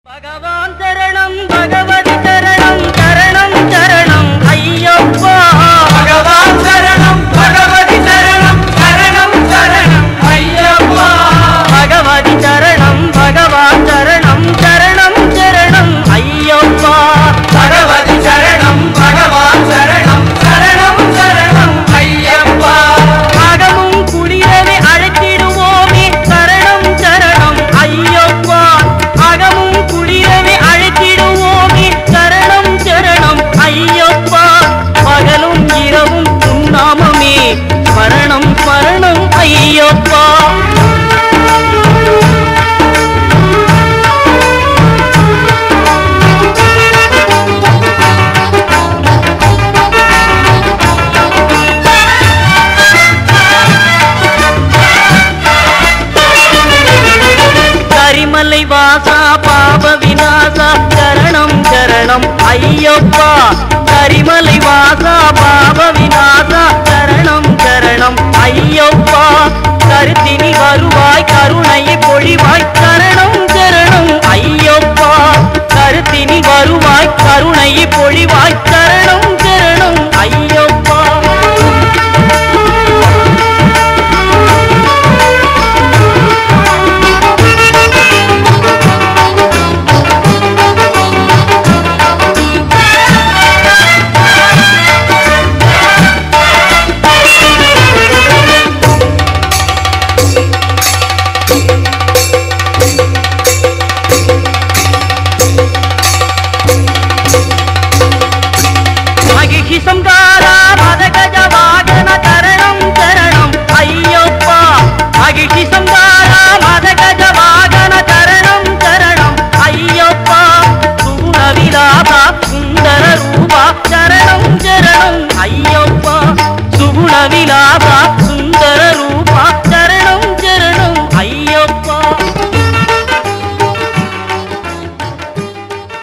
भगवान शरणं भगवति शरणं शरणं शरणं अय्यप्पा भगवान शरणं भगवति शरणं शरणं शरणं अय्यप्पा भगवति शरणं भगवान शरणं शरणं शरणं अय्यप्पा भगवति शरणं भगवान शरणं शरणं शरणं अय्यप्पा आगमुं कुडिरवे अழைத்திடுவோமே शरणं शरणं अय्यप्पा आगमुं कुडिरवे अழைத்திடுவோமே शरणं शरणं अय्यप्पा पगलुம் இரவும் உன்னாமமே शरणं शरणं अय्यप्पा करिमलै वासा पाप विनाशा शरणं शरणं अय्यप्पा करिमलै वासा पाप विनाशा शरणं शरणं अय्यप्पा करुतिनि வருவாய் கருணையை பொழிவாய் शरणं शरणं अय्यप्पा करुतिनि வருவாய் கருணையை பொழிவாய் शरणं शरणं अय्यप्पा संगारा मदगज वागन शरणं शरणं अय्यप्पा अगिषि संगारा मदगज वागन शरणं शरणं अय्यप्पा सुगुण विलासा सुंदर रूपा शरणं शरणं अय्यप्पा सुगुण विलासा सुंदर रूपा